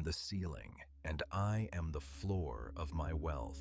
the ceiling, and I am the floor of my wealth.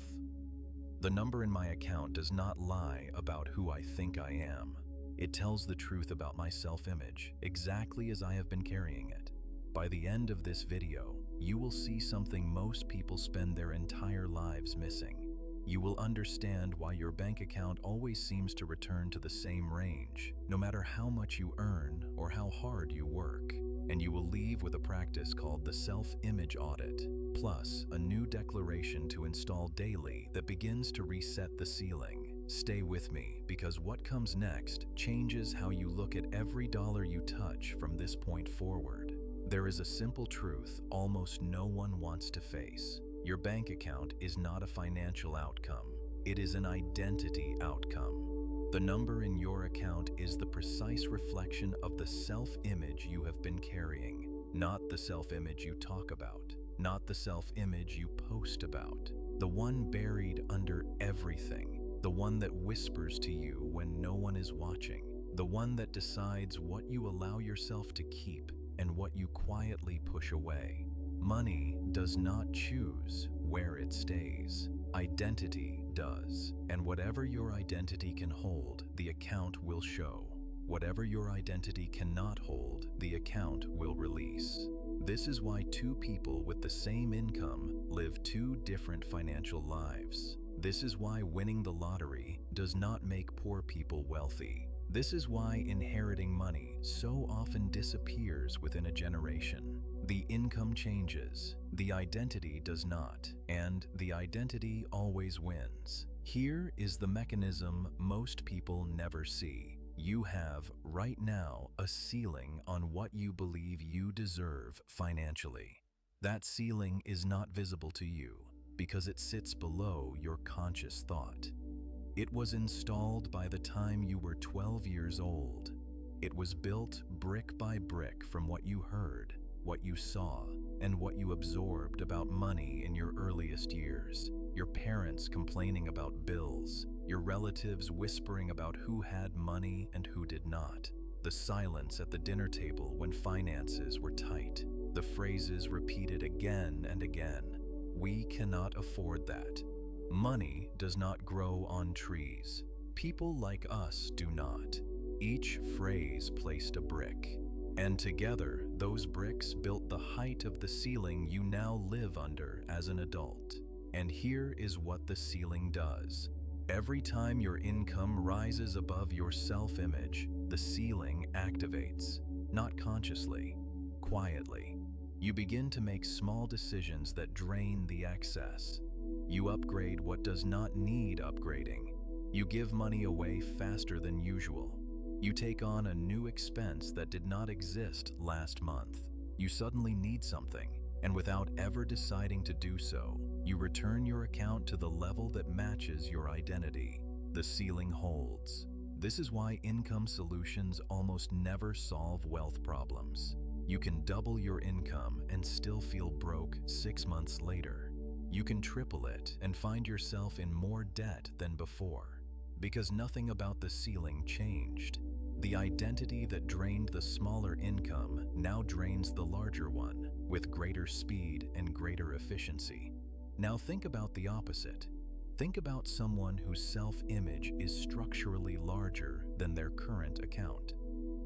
The number in my account does not lie about who I think I am. It tells the truth about my self-image, exactly as I have been carrying it. By the end of this video, you will see something most people spend their entire lives missing. You will understand why your bank account always seems to return to the same range, no matter how much you earn or how hard you work. And you will leave with a practice called the Self Image Audit, plus a new declaration to install daily that begins to reset the ceiling. Stay with me, because what comes next changes how you look at every dollar you touch from this point forward. There is a simple truth almost no one wants to face. Your bank account is not a financial outcome. It is an identity outcome. The number in your account is the precise reflection of the self-image you have been carrying, not the self-image you talk about, not the self-image you post about, the one buried under everything, the one that whispers to you when no one is watching, the one that decides what you allow yourself to keep and what you quietly push away. Money does not choose where it stays. Identity does. And whatever your identity can hold, the account will show. Whatever your identity cannot hold, the account will release. This is why two people with the same income live two different financial lives. This is why winning the lottery does not make poor people wealthy. This is why inheriting money so often disappears within a generation. The income changes, the identity does not, and the identity always wins. Here is the mechanism most people never see. You have, right now, a ceiling on what you believe you deserve financially. That ceiling is not visible to you because it sits below your conscious thought. It was installed by the time you were 12 years old. It was built brick by brick from what you heard, what you saw, and what you absorbed about money in your earliest years. Your parents complaining about bills, your relatives whispering about who had money and who did not, the silence at the dinner table when finances were tight, the phrases repeated again and again. We cannot afford that. Money does not grow on trees. People like us do not. Each phrase placed a brick. And together, those bricks built the height of the ceiling you now live under as an adult. And here is what the ceiling does. Every time your income rises above your self-image, the ceiling activates. Not consciously, quietly. You begin to make small decisions that drain the excess. You upgrade what does not need upgrading. You give money away faster than usual. You take on a new expense that did not exist last month. You suddenly need something, and without ever deciding to do so, you return your account to the level that matches your identity. The ceiling holds. This is why income solutions almost never solve wealth problems. You can double your income and still feel broke 6 months later. You can triple it and find yourself in more debt than before, because nothing about the ceiling changed. The identity that drained the smaller income now drains the larger one with greater speed and greater efficiency. Now think about the opposite. Think about someone whose self-image is structurally larger than their current account.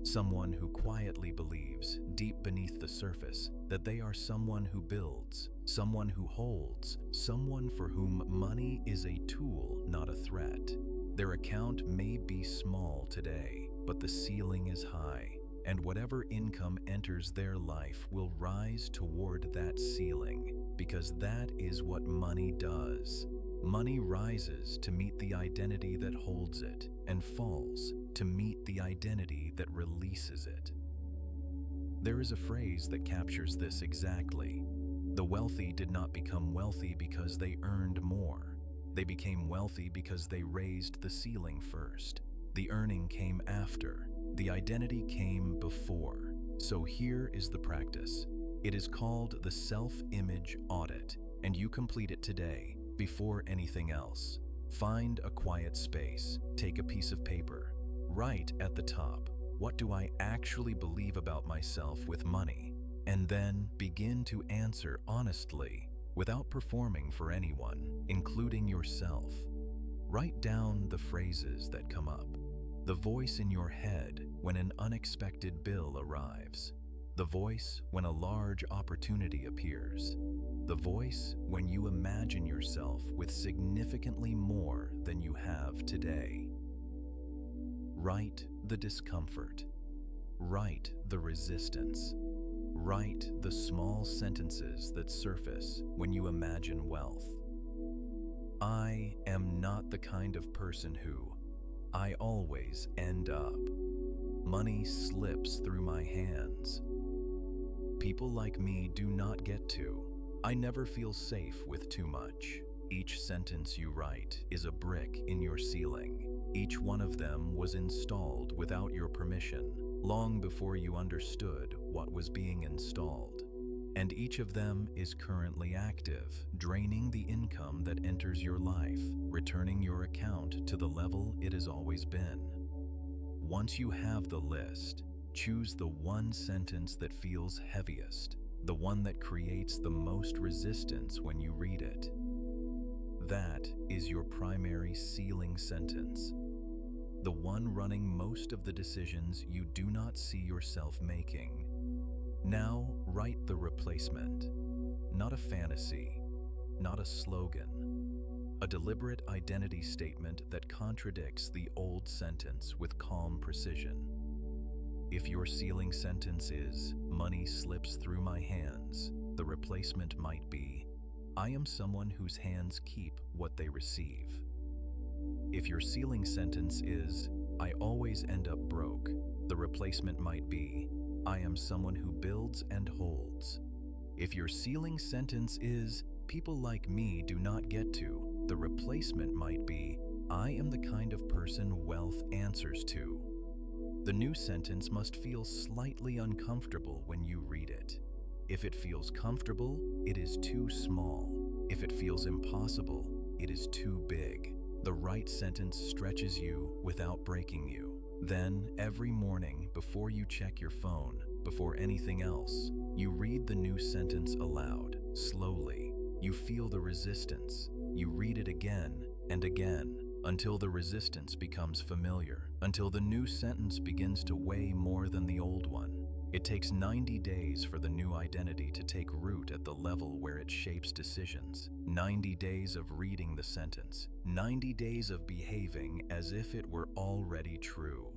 Someone who quietly believes, deep beneath the surface, that they are someone who builds, someone who holds, someone for whom money is a tool, not a threat. Their account may be small today, but the ceiling is high, and whatever income enters their life will rise toward that ceiling, because that is what money does. Money rises to meet the identity that holds it, and falls to meet the identity that releases it. There is a phrase that captures this exactly. The wealthy did not become wealthy because they earned more. They became wealthy because they raised the ceiling first. The earning came after. The identity came before. So here is the practice. It is called the Self Image Audit, and you complete it today, before anything else. Find a quiet space, take a piece of paper. Write at the top, what do I actually believe about myself with money? And then begin to answer honestly without performing for anyone, including yourself. Write down the phrases that come up, the voice in your head when an unexpected bill arrives, the voice when a large opportunity appears, the voice when you imagine yourself with significantly more than you have today. Write the discomfort. Write the resistance. Write the small sentences that surface when you imagine wealth. I am not the kind of person who, I always end up. Money slips through my hands. People like me do not get to. I never feel safe with too much. Each sentence you write is a brick in your ceiling. Each one of them was installed without your permission, long before you understood what was being installed. And each of them is currently active, draining the income that enters your life, returning your account to the level it has always been. Once you have the list, choose the one sentence that feels heaviest, the one that creates the most resistance when you read it. That is your primary ceiling sentence, the one running most of the decisions you do not see yourself making. Now write the replacement, not a fantasy, not a slogan, a deliberate identity statement that contradicts the old sentence with calm precision. If your ceiling sentence is, money slips through my hands, the replacement might be, I am someone whose hands keep what they receive. If your ceiling sentence is, I always end up broke, the replacement might be, I am someone who builds and holds. If your ceiling sentence is, people like me do not get to, the replacement might be, I am the kind of person wealth answers to. The new sentence must feel slightly uncomfortable when you read it. If it feels comfortable, it is too small. If it feels impossible, it is too big. The right sentence stretches you without breaking you. Then, every morning, before you check your phone, before anything else, you read the new sentence aloud, slowly. You feel the resistance. You read it again and again, until the resistance becomes familiar, until the new sentence begins to weigh more than the old one. It takes 90 days for the new identity to take root at the level where it shapes decisions. 90 days of reading the sentence. 90 days of behaving as if it were already true.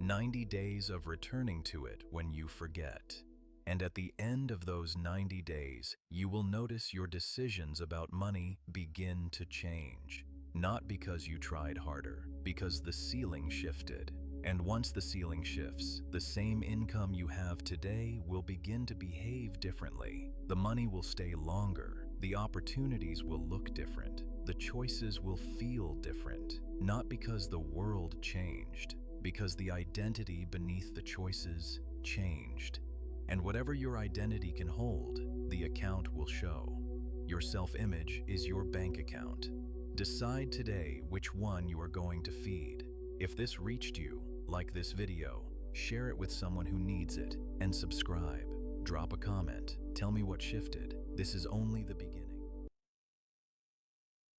90 days of returning to it when you forget. And at the end of those 90 days, you will notice your decisions about money begin to change. Not because you tried harder, because the ceiling shifted. And once the ceiling shifts, the same income you have today will begin to behave differently. The money will stay longer. The opportunities will look different. The choices will feel different. Not because the world changed, because the identity beneath the choices changed. And whatever your identity can hold, the account will show. Your self-image is your bank account. Decide today which one you are going to feed. If this reached you, like this video, share it with someone who needs it, and subscribe. Drop a comment. Tell me what shifted. This is only the beginning.